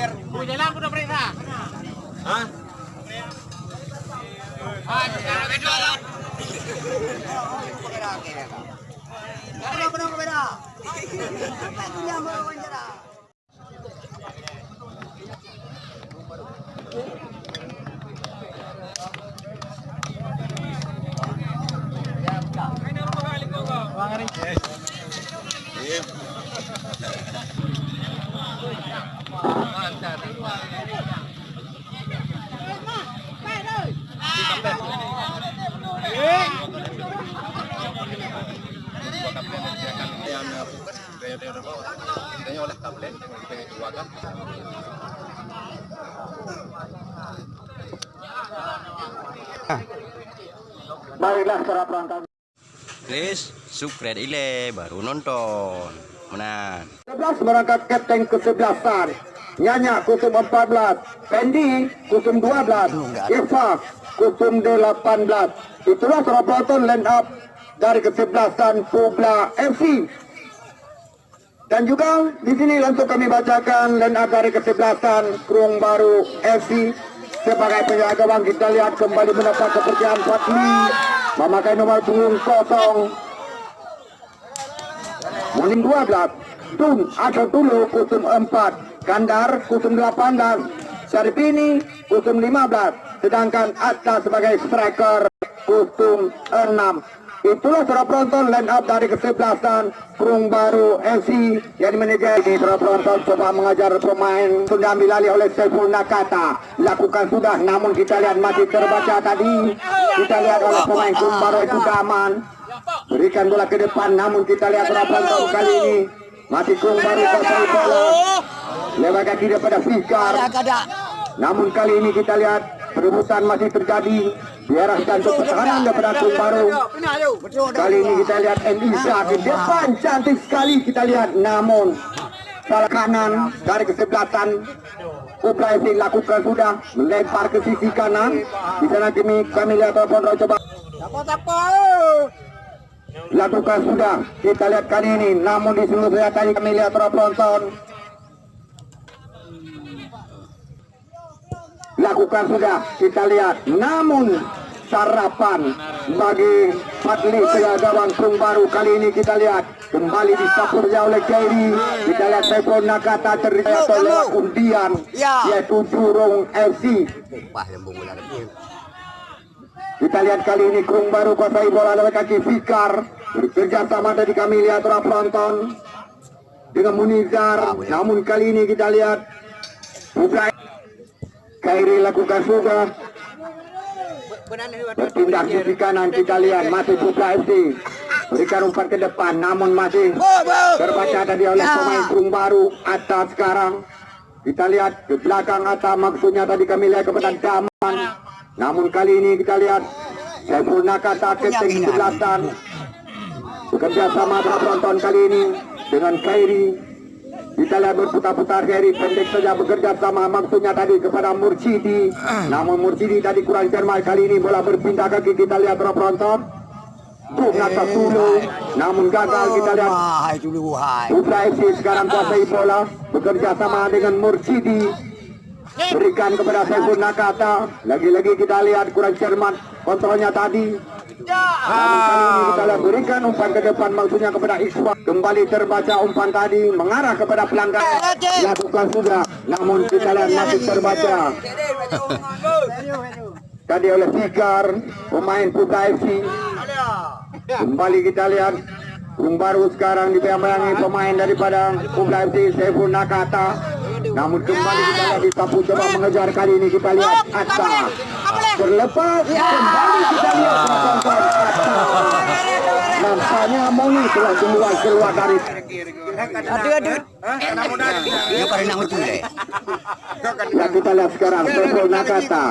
Jalan udah perintah. Hah? Yang oleh tablet dijualkan. Baiklah secara perangkat. Please subscribe ile baru nonton. Menang. 11 berangkat kapten ke-11an. Nyanya kusum 14, Fendi kusum 12, Irfa kusum 18. Itulah secara penonton line up dari ke-11an Publa FC. Dan juga di sini langsung kami bacakan line up dari ke-11an Krung Baru FC. Sebagai penjaga gawang kita lihat kembali mendapat kepercayaan Fatli memakai nomor punggung 0. Muning 12, Tun atau Tulu kusum 4, Kandar kusum 18, Syarifini kusum 15, sedangkan Atta sebagai striker kusum 6. Itulah secara penonton line up dari ke-11an Krung Baru FC yang dimanajer ini. Secara penonton coba mengajar pemain sudah ambil alih oleh Saiful Nakata, lakukan sudah, namun kita lihat masih terbaca tadi. Kita lihat oleh pemain Krung Baru itu Daman, berikan bola ke depan, namun kita lihat secara penonton kali ini masih Krung Baru kuasai bola lewat kaki daripada Fikar. Namun kali ini kita lihat perebutan masih terjadi, diarahkan ke pertahanan daripada Krung Baru. Kali ini kita lihat Elisa ke depan, cantik sekali kita lihat, namun salah kanan dari ke-11an Publa FC lakukan sudah, melempar ke sisi kanan. Di sana kami lihat Pondro coba lakukan sudah, kita lihat kali ini, namun di seluruh saya tadi kami lihat penonton lakukan sudah, kita lihat, namun sarapan bagi Fatli gawang Krung Baru. Kali ini kita lihat kembali disapurnya oleh Kairi. Kita lihat Saiful Nakata terlihat oleh undian yaitu Jurung FC. Kita lihat kali ini Krung Baru kuasai bola lewat kaki Fikar, bekerja sama tadi kami lihat orang penonton dengan Munizar. Namun kali ini kita lihat Kairi lakukan sudah, bertindak di kanan, kita lihat masih Publa FC berikan umpan ke depan, namun masih terbaca tadi oleh pemain Krung Baru. Atta sekarang kita lihat ke belakang Atta, maksudnya tadi kami lihat kepada Daman, namun kali ini kita lihat Saiful Nakata kapten ke-11an bekerja sama penonton kali ini dengan Kairi. Kita lihat berputar-putar, Kairi pendek saja bekerja sama, maksudnya tadi kepada Mursyidi, namun Mursyidi tadi kurang cermat. Kali ini bola berpindah kaki, kita lihat penonton Tung atas Tulu, namun gagal. Kita lihat Publa FC sekarang kuasai bola, bekerja sama dengan Mursyidi, berikan kepada Saiful Nakata. Lagi-lagi kita lihat kurang cermat kontrolnya tadi. Namun kali ini kita lihat berikan umpan ke depan, maksudnya kepada Iswa. Kembali terbaca umpan tadi mengarah kepada pelanggan, lakukan sudah, namun kita lihat masih terbaca tadi oleh Fikar, pemain Publa FC. Kembali kita lihat Krung Baru sekarang dibayang-bayangi pemain daripada Publa FC, Saiful Nakata. Namun kembali kita lihat disapu coba mengejar, kali ini kita lihat Atta terlepas, kembali kita lihat Atta. Nampaknya Moni telah keluar dari nah, kita lihat sekarang Saiful Nakata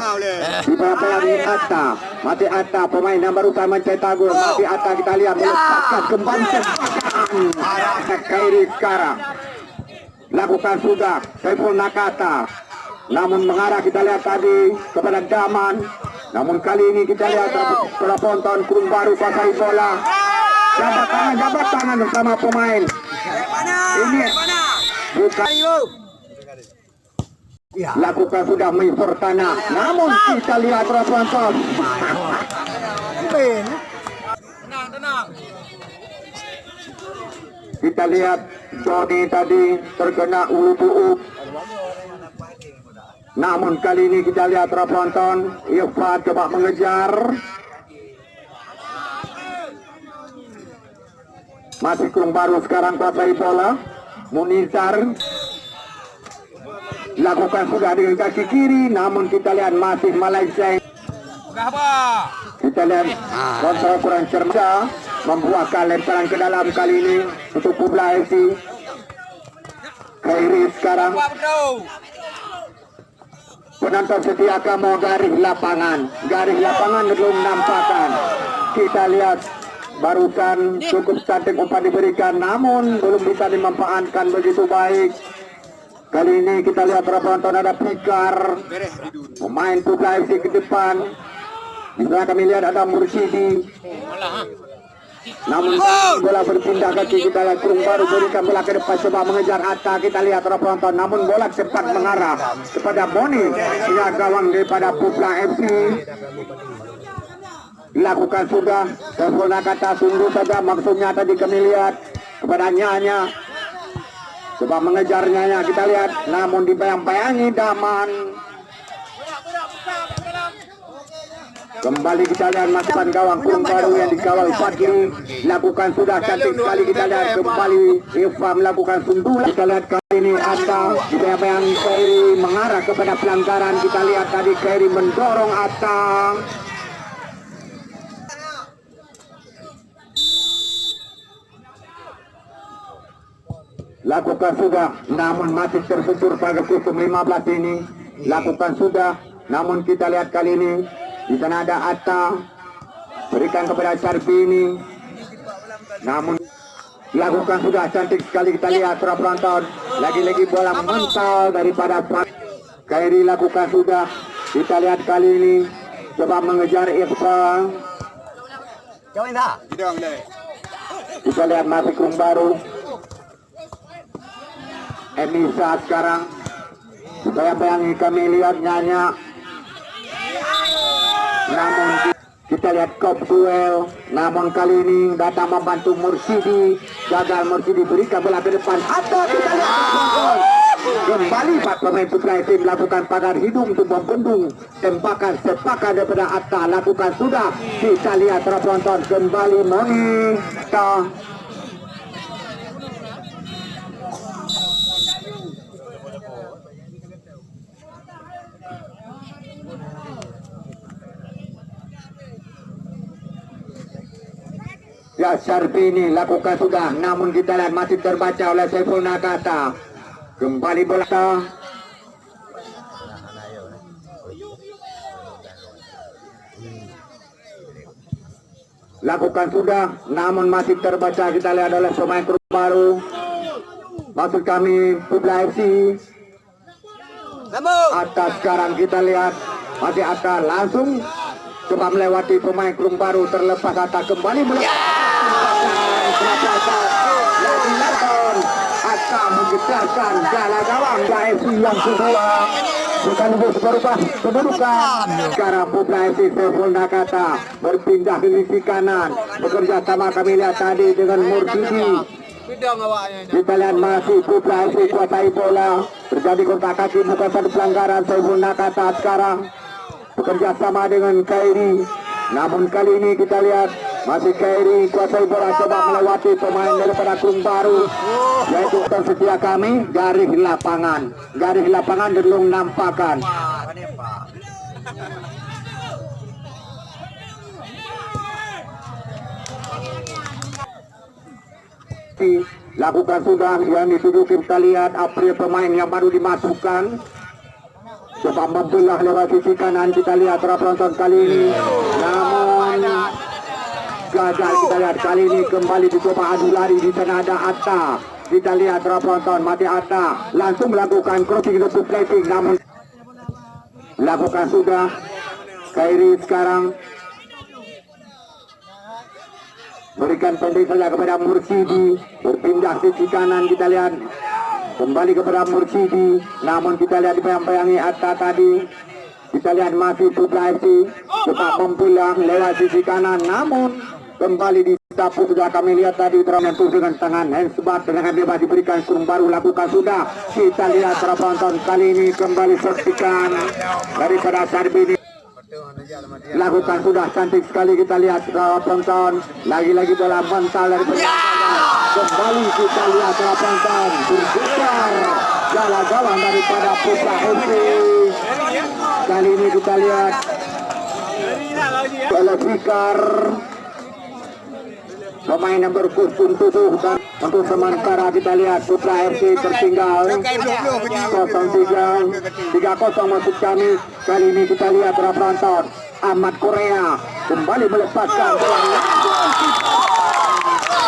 dibayang-bayangi Atta, mati Atta pemain yang baru mencetak gol, mati Atta kita lihat melepaskan kembali Kairi sekarang lakukan sudah Saiful Nakata, namun mengarah kita lihat tadi kepada Daman. Namun kali ini kita lihat penonton Krung Baru kuasai bola, jabat tangan bersama pemain ini bukan lakukan sudah mengisor tanah, namun kita lihat penonton. Kita lihat Joni tadi terkena ulu buuk. Namun kali ini kita lihat penonton, Irfan coba mengejar. Masih Krung Baru sekarang kuasai bola. Munizar lakukan sudah dengan kaki kiri, namun kita lihat masih Malaysia. Kita lihat kontrol kurang cermat, membuahkan lemparan ke dalam kali ini untuk Kubla FC. Khairi sekarang. Penonton setia kamu garis lapangan belum nampakkan. Kita lihat barusan cukup cantik umpan diberikan, namun belum bisa dimanfaatkan begitu baik. Kali ini kita lihat penonton ada Pikar, pemain Kubla FC ke depan. Di sana kami lihat ada Mursidi. Namun bola berpindah kaki, kita lihat Krung Baru berikan bola ke depan, coba mengejar Atta. Kita lihat penonton, namun bola cepat mengarah kepada Boni, hingga gawang daripada Kubla FC. Dilakukan sudah, Sefulna kata sungguh saja, maksudnya tadi kami lihat kepada Nyanya, coba mengejar Nyanya, kita lihat, namun dibayang-bayangi Daman. Kembali kita lihat masukan gawang Krung Baru yang dikawal Fadli. Lakukan sudah cantik sekali, kita lihat kembali Eva melakukan sundulan. Kita lihat kali ini Atta dibayang-bayangi Khairi mengarah kepada pelanggaran. Kita lihat tadi Khairi mendorong Atta. Lakukan sudah, namun masih terbentur pada kusum 15 ini. Lakukan sudah, namun kita lihat kali ini di sana ada Atta, berikan kepada Syarbini, namun lakukan sudah cantik sekali, kita lihat penonton. Lagi-lagi bola mental daripada Khairi. Lakukan sudah, kita lihat kali ini coba mengejar Irfan. Kita lihat masih Krung Baru. Emisa sekarang, bayang-bayangi kami lihat Nyanya, namun kita lihat Kop Duel, namun kali ini datang membantu Mursidi, gagal Mursidi berikan bola ke depan. Atau kita lihat kembali Pak pemain Putra FC melakukan pagar hidung untuk membendung tembakan sepakan daripada Atta. Lakukan sudah, kita lihat penonton kembali Moni. Ya, Syarbini lakukan sudah, namun kita lihat masih terbaca oleh Sefulna kata. Kembali bola. Lakukan sudah, namun masih terbaca, kita lihat oleh pemain Krung Baru. Maksud kami Kubla FC. Atas sekarang kita lihat masih Atta langsung coba melewati pemain Krung Baru, terlepas Atta kembali melepas. Atta menggetarkan jala gawang FC yang kedua, sekaligus berubah kedudukan. Sekarang Kubla FC Sefulna kata berpindah ke sisi kanan, bekerja sama kami lihat tadi dengan Mursidi. Kita lihat masih Kubla FC kuasai bola, terjadi kontak kaki, bukan satu pelanggaran. Sefulna kata sekarang bekerja sama dengan Khairi, namun kali ini kita lihat masih Khairi kuasai bola, coba melewati pemain daripada Krung Baru, yaitu setia kami garis lapangan belum nampakkan. Lakukan sudah yang dituju, kita lihat April pemain yang baru dimasukkan, coba membelah lewat sisi kanan. Kita lihat penonton kali ini, namun gagal. Kita lihat kali ini kembali dicoba adu lari, di sana ada Atta. Kita lihat penonton mati Atta langsung melakukan crossing untuk placing, namun lakukan sudah. Khairi sekarang berikan pendek saja kepada Mursidi, berpindah sisi kanan. Kita lihat kembali kepada Mursidi, namun kita lihat dibayang-bayangi Atta tadi. Kita lihat masih Putra FC cepat mempulang lewat sisi kanan, namun kembali disapu. Sudah kami lihat tadi termentuh dengan tangan handsbat, dengan bebas diberikan kurung baru lakukan sudah. Kita lihat para penonton kali ini kembali saksikan daripada Sarbini lakukan sudah cantik sekali. Kita lihat para penonton lagi-lagi dalam mental daripada kembali kita lihat para penonton berputar jalan gawang daripada Putra FC. Kali ini kita lihat oleh Fikar, pemain yang berkostum 7, dan untuk sementara kita lihat Putra FC tertinggal 0-3, 3-0 masuk kami. Kali ini kita lihat para penonton Ahmad Korea kembali melepaskan bola.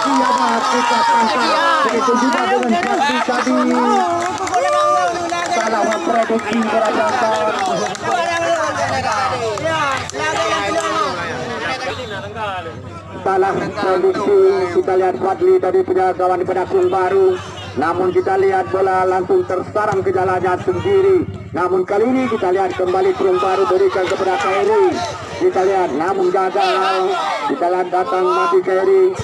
Ia kita tangkap, begitu juga dengan Fadli tadi. Salah memprediksi para penonton. Salah prediksi, kita lihat Fadli tadi punya kawan di penakung baru, namun kita lihat bola langsung tersarang ke jalannya sendiri. Namun kali ini kita lihat kembali kurung baru berikan kepada Kairi. Kita lihat namun gagal. Kita lihat datang mati Kairi.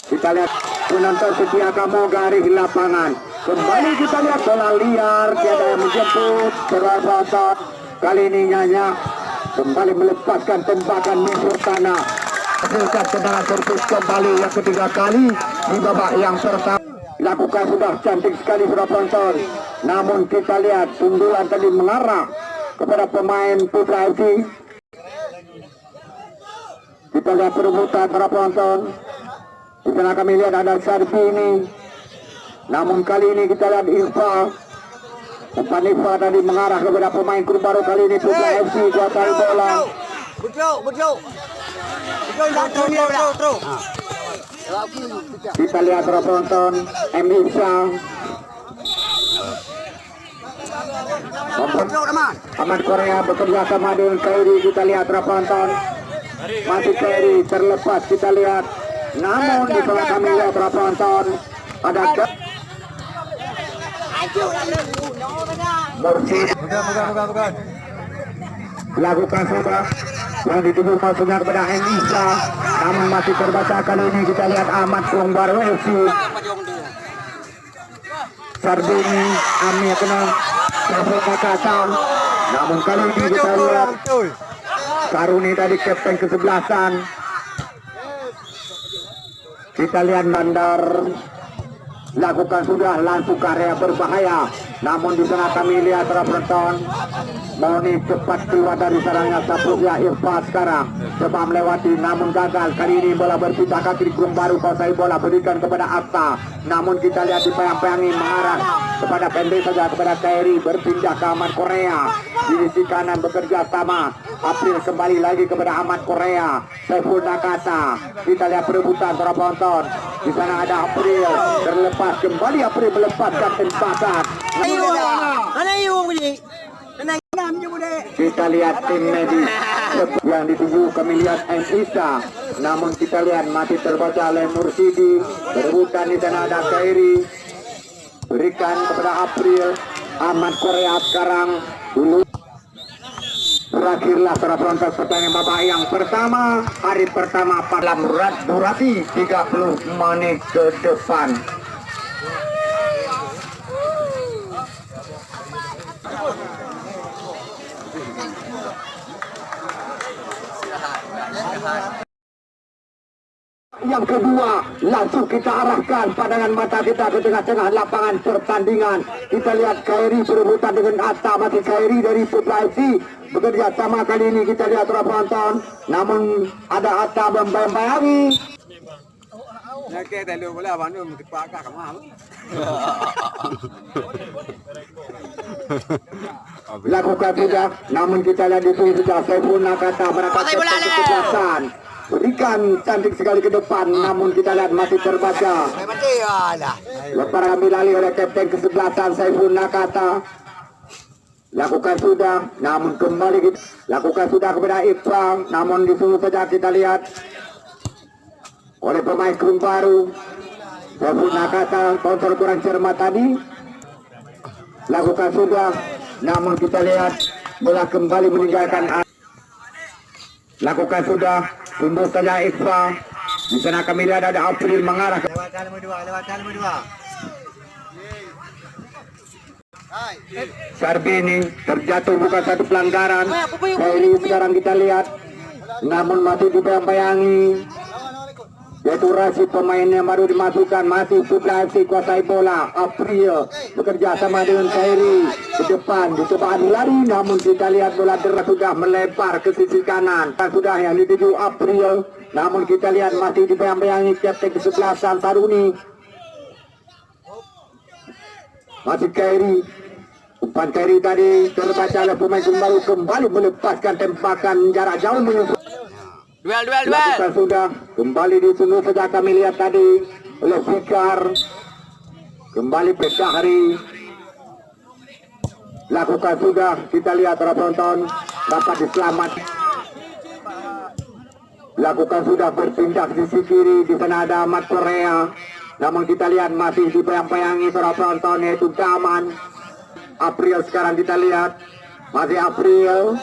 Kita lihat penonton setia kamu garis lapangan. Kembali kita lihat bola liar, tiada yang menjemput. Penonton kali ini Nyanya kembali melepaskan tembakan musuh tanah. Hasilkan tendangan servis kembali yang ketiga kali di babak yang pertama. Lakukan sudah cantik sekali para penonton. Namun kita lihat sundulan tadi mengarah kepada pemain Putra FC. Kita lihat perebutan para penonton. Di sana kami lihat ada Sarbini. Namun kali ini kita lihat Irfa. Umpan Irfa tadi mengarah kepada pemain kru baru. Kali ini Putra FC kuasai bola. Kita lihat para penonton Emisa Ahmad Korea bekerja sama dengan Kairi. Kita lihat para penonton masih Kairi terlepas. Kita lihat, namun di sana kami lihat para penonton ada Mursid lakukan sudah yang dituju maksudnya kepada Emisa, namun masih terbaca. Kali ini kita lihat Ahmad kurung baru FC. Sarbini Ami kena Sarbini kata, namun kali ini kita lihat Karuni tadi kapten ke-11. Kita lihat Bandar lakukan sudah langsung karya berbahaya, namun di sana kami lihat para penonton Moni cepat keluar dari sarangnya Saprusya Irfa sekarang coba melewati, namun gagal. Kali ini bola berpindah kaki kurung baru kuasai bola berikan kepada Atta, namun kita lihat dipayang-payangi mengarah kepada pendek saja kepada Kairi, berpindah ke Ahmad Korea di sisi kanan bekerja sama. April kembali lagi kepada Ahmad Korea, Saiful Nakata. Kita lihat perebutan para penonton. Di sana ada April terlepas, kembali April melepaskan tembakan. Kita lihat tim medis yang dituju, kami lihat Emisa, namun kita lihat masih terbaca oleh Mursidi. Perebutan di sana ada Kairi, berikan kepada April. Ahmad Korea sekarang dulu. Berakhirlah para penonton pertandingan babak yang pertama, hari pertama pada durasi 30 menit ke depan. Yang kedua, langsung kita arahkan pandangan mata kita ke tengah-tengah lapangan pertandingan. Kita lihat Kairi berebutan dengan Atta, masih Kairi dari Putra FC bekerja sama. Kali ini kita lihat para penonton, namun ada Atta membayang-bayangi. Lakukan juga, namun kita lihat di sini sudah Saiful Nakata mendapatkan kesebelasan. Berikan cantik sekali ke depan, namun kita lihat masih terbaca. Lepas kami lali oleh kapten ke-11 Saiful Nakata. Lakukan sudah, namun kembali kita lakukan sudah kepada Iqbal, namun disuruh saja kita lihat oleh pemain kurung baru Saiful Nakata kontrol kurang cermat tadi. Lakukan sudah, namun kita lihat bola kembali meninggalkan. Lakukan sudah, tunduk saja Iqbal. Di sana kami lihat ada April mengarah ke Sarbini, terjatuh bukan satu pelanggaran. Khairi sekarang kita lihat, namun masih dibayang-bayangi. Yaitu Rashid, pemain yang baru dimasukkan, masih Supra FC kuasai bola. April bekerja sama dengan Khairi ke depan, dicoba lari, namun kita lihat bola deras sudah melebar ke sisi kanan. Dan sudah yang dituju April, namun kita lihat masih dibayang-bayangi kapten ke-11 Saruni. Masih Khairi. Umpan Khairi tadi terbaca oleh pemain baru, kembali melepaskan tembakan jarak jauh menyusul. Duel. Lakukan sudah, kembali disungguh saja kami lihat tadi oleh Fikar. Kembali Pedahari. Lakukan sudah, kita lihat para penonton dapat diselamat. Lakukan sudah, berpindah di sisi kiri, di sana ada Ahmad Korea. Namun kita lihat masih dibayang-bayangi para penonton, yaitu Daman. April sekarang kita lihat, masih April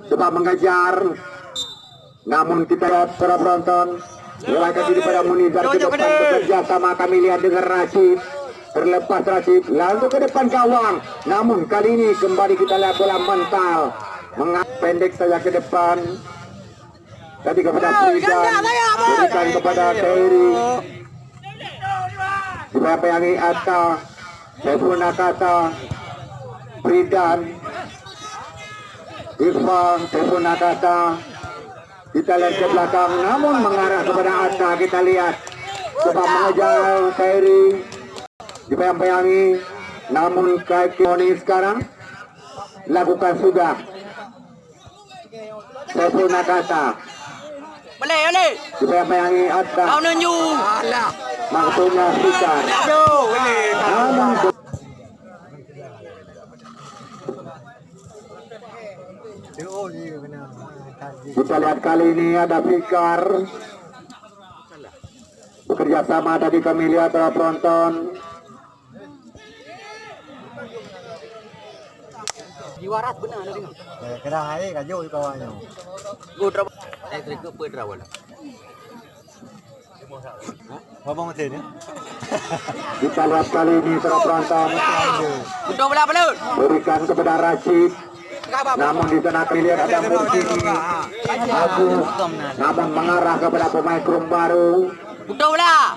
coba mengejar. Namun kita lihat para penonton, lewatkan diri pada Munizar ke depan, bekerja sama kami lihat dengan Rashid. Terlepas Rashid, lalu ke depan gawang. Namun kali ini kembali kita lihat bola mental, pendek saja ke depan. Tadi kepada Fridan, berikan kepada Khairi. Dibayang-bayangi Atta, Saiful Nakata, Fridan, Irfan, Saiful Nakata. Kita lihat ke belakang, namun mengarah kepada Atta. Kita lihat coba mengejar Khairi, dibayang-bayangi, namun Khairi sekarang lakukan sudah. Saiful Nakata Boleh. dibayang-bayangi Atta, Kau nunju. maksudnya Fikar. Namun kita lihat kali ini ada Fikar. Bekerja sama tadi kami lihat para penonton. Diwaras benar ada dengar. Kena hari kaju di bawahnya. Gua elektrik ke pedrawal. Apa macam ni? Kita lihat kali ini para penonton. Betul belah belut. Berikan kepada Rashid. Namun di sana kami lihat ada Murtini. Agus, namun mengarah kepada pemain Krum baru. Betul belah.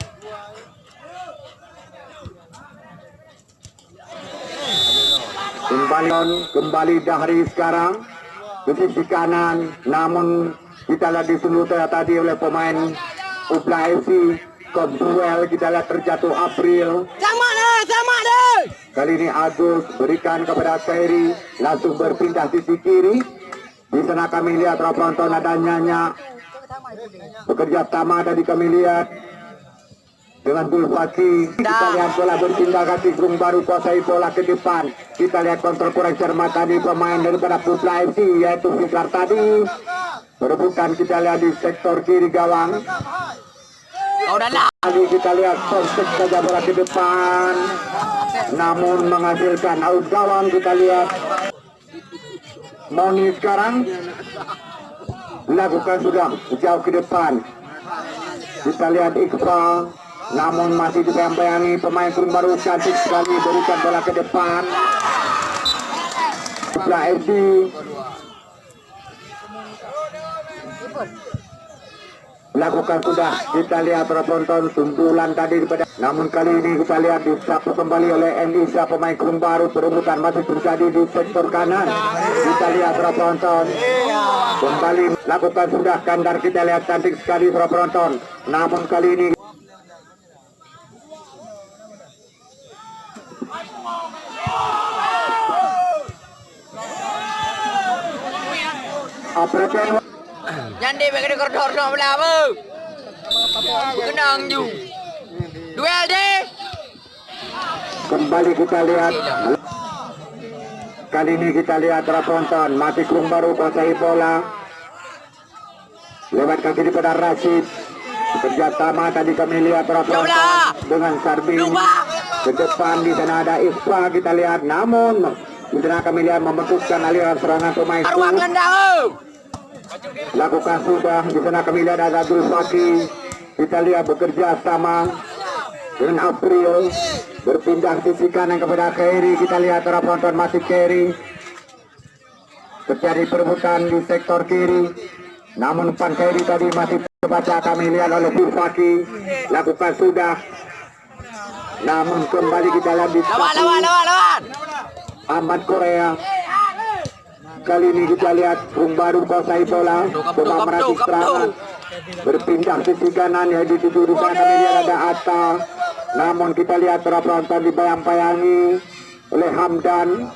Kembali Dahri sekarang ke sisi kanan. Namun kita lihat disulut tadi oleh pemain Upla FC. Duel kita lihat terjatuh April. Sama deh. Kali ini Agus berikan kepada Khairi, langsung berpindah sisi kiri. Di sana kami lihat penonton ada Nyanya. Bekerja sama tadi kami lihat dengan Bulfaki. Kita lihat bola berpindah kaki Krum baru kuasai bola ke depan. Kita lihat kontrol kurang cermat tadi pemain daripada Pusla FC, yaitu Fikar tadi. Perebutan kita lihat di sektor kiri gawang. Kau dah lah. Kali kita lihat konsep saja bola ke depan, namun menghasilkan out gawang. Kita lihat Moni sekarang lakukan sudah jauh ke depan. Kita lihat Iqbal, namun masih dibayang-bayangi pemain Krum baru, cantik sekali berikan bola ke depan. Pusla FC lakukan sudah. Kita lihat penonton sundulan tadi kepada, namun kali ini kita lihat disapu kembali oleh Endisa, pemain Krum baru. Perebutan masih terjadi di sektor kanan. Kita lihat penonton kembali lakukan sudah. Kandar kita lihat cantik sekali penonton, namun kali ini April. Nyandi bagi koridor dong belah apa? Kenang ju. Duel deh. Kembali kita lihat. Kali ini kita lihat penonton masih Krum baru kuasai bola. Lewat kaki daripada Rashid. Kerjasama tadi kami lihat Rafael dengan Sarbi. Ke depan di sana ada Isfa kita lihat, namun di sana kami lihat membentukkan aliran serangan pemain. Lakukan sudah di sana kami lihat ada Abdul Faki. Kita lihat bekerja sama dengan April, berpindah sisi kanan kepada Keri. Kita lihat para penonton masih Keri. Terjadi perebutan di sektor kiri, namun Pan Keri tadi masih terbaca kami lihat oleh Faki. Lakukan sudah, namun kembali kita lihat di Lawan. Ahmad Korea. Kali ini kita lihat Bung Baru kuasai bola, coba meratih serangan, berpindah sisi kanan ya di tujuh di sana kami lihat ada Atta, namun kita lihat para penonton dibayang-bayangi oleh Hamdan.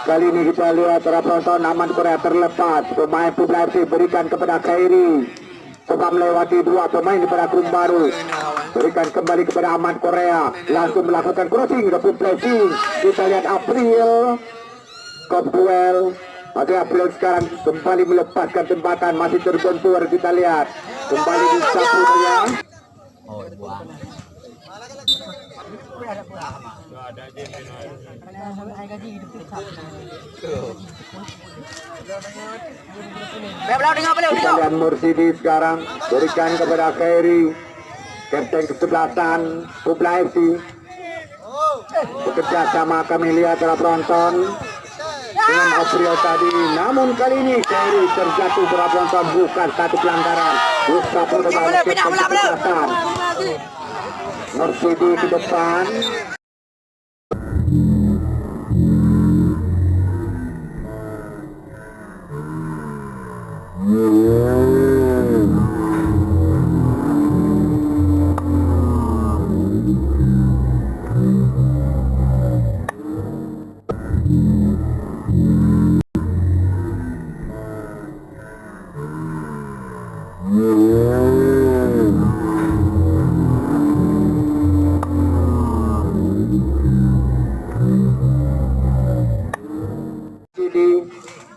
Kali ini kita lihat para penonton Ahmad Korea terlepas, pemain Putra FC berikan kepada Khairi, coba melewati dua pemain daripada Bung Baru, berikan kembali kepada Ahmad Korea, langsung melakukan crossing ke Putra FC. Kita lihat April, Kopwell. Oke, April sekarang kembali melepaskan tembakan, masih terbentur. Kita lihat kembali di sapu saja. Kalian Mursidi sekarang berikan kepada Khairi, kapten kesebelasan Publa FC. Bekerja sama kami lihat para penonton dengan April tadi, namun kali ini Khairi terjatuh para penonton, bukan satu pelanggaran. Gustav kembali kapten kesebelasan. Mursidi ke depan.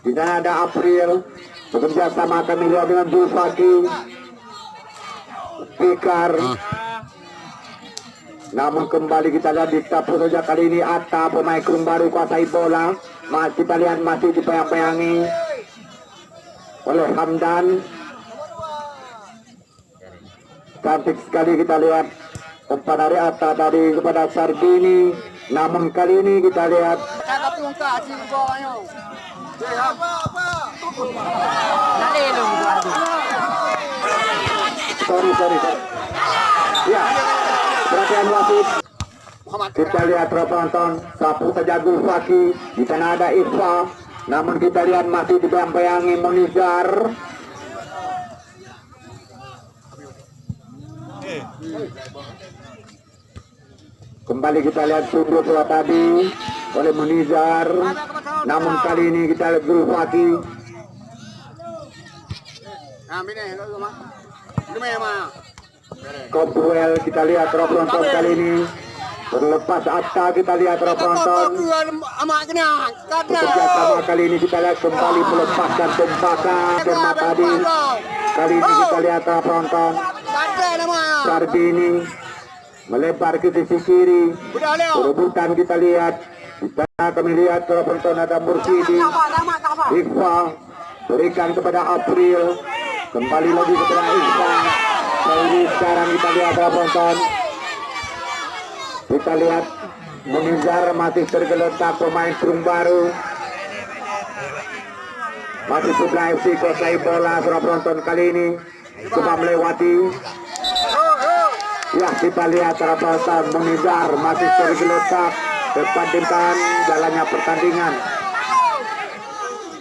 Di sana ada April, bekerja sama kami lihat dengan Zulfaki, Pikar. Namun kembali kita lihat di tapu saja kali ini Atta, pemain Bung Baru kuasai bola. Kita lihat masih dipayang-payangi oleh Hamdan. Cantik sekali kita lihat umpan dari Atta tadi kepada Sarbini. Namun kali ini kita lihat sorry. Ya, perhatian wasit. Kita lihat penonton, sapu saja Gulfaki. Di sana ada Isfa. Namun kita lihat masih dibayang-bayangi Monizar. Kembali kita lihat sudut bola tadi oleh Monizar. Namun kali ini kita lihat Gulfaki. Kopwell kita lihat penonton kali ini berlepas Atta, kita lihat penonton bekerja sama kali ini kita lihat kembali melepaskan tembakan Derma tadi. Kali ini kita lihat penonton Sarbini melebar ke sisi kiri, perebutan kita lihat. Kita kami lihat penonton ada Mursidi, Iqfa berikan kepada April, kembali lagi kepada Iqfa. Kali sekarang kita lihat penonton, kita lihat Monizar masih tergeletak, pemain Bung Baru masih Putra FC kuasai bola. Penonton kali ini coba melewati. Ya, kita lihat penonton Monizar masih tergeletak, terpadamkan jalannya pertandingan.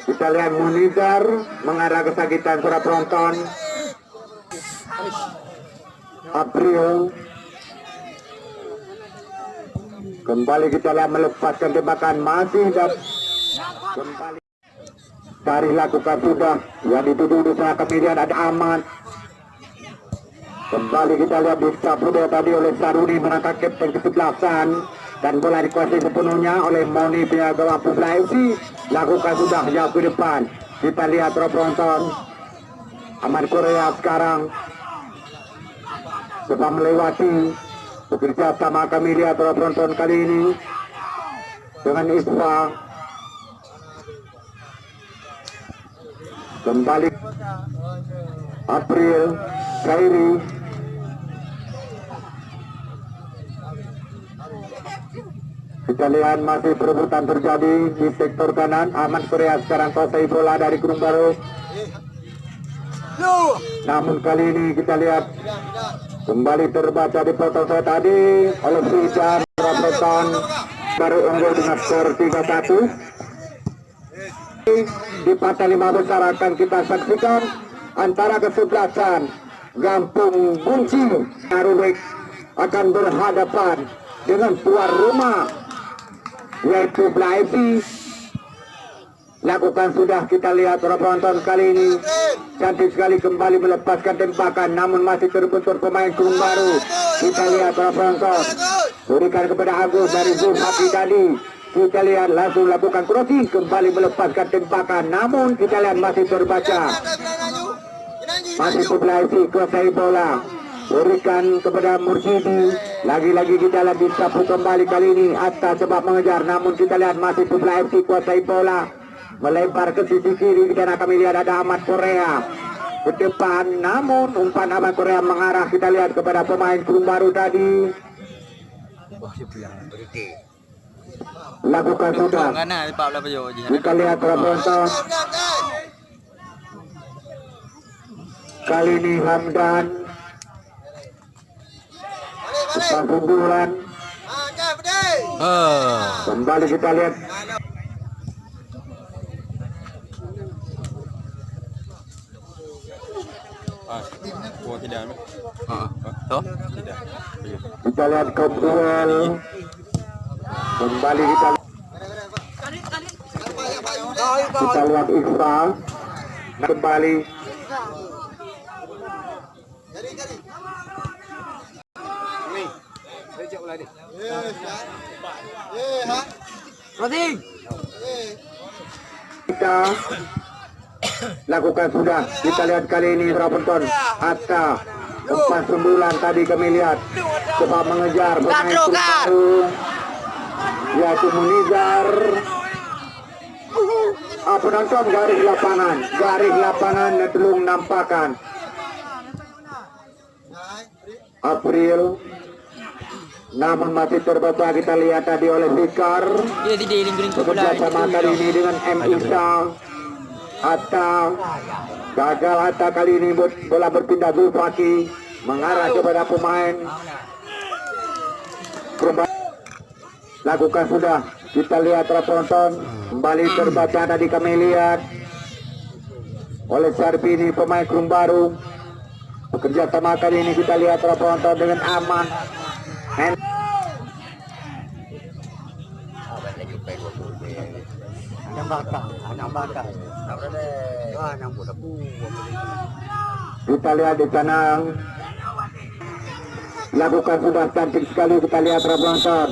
Kita lihat Monizar mengarah kesakitan para penonton. April kembali kita lihat melepaskan tembakan, masih kembali dari lakukan sudah yang dituduh di sana kami lihat ada Ahmad. Kembali kita lihat di Sapudo tadi oleh Saruni menangkap kapten kesebelasan dan bola dikuasai sepenuhnya oleh Moni Piagawa Publa FC. Lakukan sudah jauh ke depan. Kita lihat penonton Aman Korea sekarang coba melewati, bekerja sama kami lihat para penonton kali ini dengan Isfa. Kembali April, Kairi. Kita lihat masih perebutan terjadi di sektor kanan. Aman Korea sekarang kuasai bola dari Gunung Baru. Namun kali ini kita lihat kembali terbaca di foto saya tadi oleh Frijan Raproton baru unggul dengan skor 3-1. Di partai 5 besar akan kita saksikan antara kesebelasan Gampung Bunci Narubek akan berhadapan dengan tuan rumah yaitu Bla FC. Lakukan sudah, kita lihat para penonton kali ini cantik sekali kembali melepaskan tembakan, namun masih terbentur pemain Gunung Baru. Kita lihat para penonton berikan kepada Agus dari Zul Haki tadi. Kita lihat langsung lakukan crossing, kembali melepaskan tembakan, namun kita lihat masih terbaca. Masih Bla FC kuasai bola, berikan kepada Mursyidi. Lagi-lagi kita lihat disapu kembali kali ini. Atta coba mengejar, namun kita lihat masih Bla FC kuasai bola, melempar ke sisi kiri. Dan kami lihat ada Ahmad Korea ke depan, namun umpan Ahmad Korea mengarah kita lihat kepada pemain Gunung Baru tadi. Lakukan sudah, kita lihat para penonton kali ini Hamdan umpan sundulan. Kembali kita lihat kita lihat Kopduel. Kembali kita lihat Iqra kembali. Kita lakukan sudah, kita lihat kali ini Rapunton Atta umpan sundulan tadi kami lihat coba mengejar pemain Baru yaitu Munizar. Penonton garis lapangan telung nampakan April, namun masih terbaca kita lihat tadi oleh Fikar. Bekerja sama kali ini dengan M. Isa. Atta gagal. Atta kali ini bola berpindah Zulfaki mengarah kepada pemain. Lakukan sudah, kita lihat penonton kembali terbaca tadi kami lihat oleh Sarbini pemain Gunung Baru. Bekerja sama kali ini kita lihat penonton dengan aman. Kita lihat di sana, lakukan sudah cantik sekali kita lihat penonton.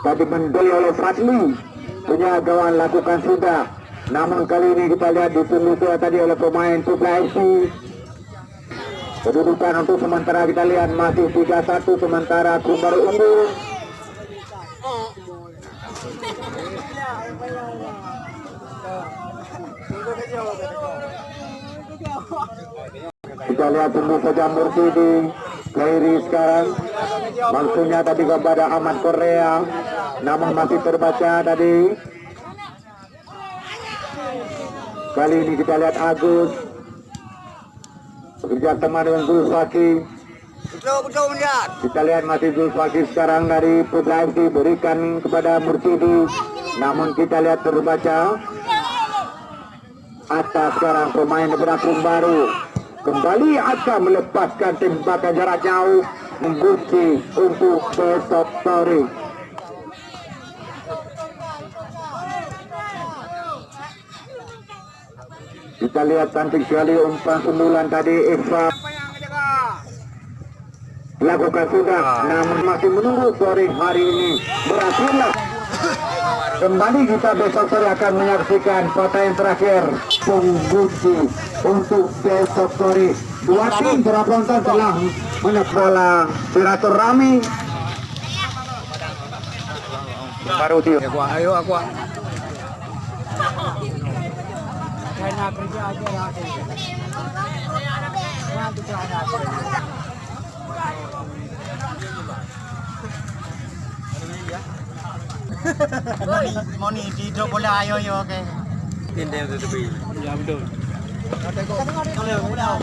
Tadi mendoli oleh Fadli, punya gawang lakukan sudah. Namun kali ini kita lihat ditunggu tadi oleh pemain Bla FC. Kedudukan untuk sementara kita lihat masih 3-1 sementara Gunung Baru unggul. Kita lihat tunggu saja Mursyidi Kairi sekarang. Maksudnya tadi kepada Ahmad Korea, namun masih terbaca tadi. Kali ini kita lihat Agus bekerja sama dengan Zulfaki. Kita lihat masih Zulfaki sekarang dari Bla FC berikan kepada Mursyidi, namun kita lihat terbaca Atta sekarang pemain Gunung Baru. Kembali Atta melepaskan tembakan jarak jauh membuci untuk besok sore. Kita lihat cantik sekali umpan sundulan tadi Eva. Lakukan sudah, namun masih menunggu sore hari ini. Berakhirlah Kembali kita besok sore akan menyaksikan pertandingan terakhir penggunci untuk besok sore. Dua tim para penonton telah menyekola silaturahmi. Baru dia. Ayo aku. Moni di drop bola ayo oke. Pindah ke tepi. Ya betul. Kalau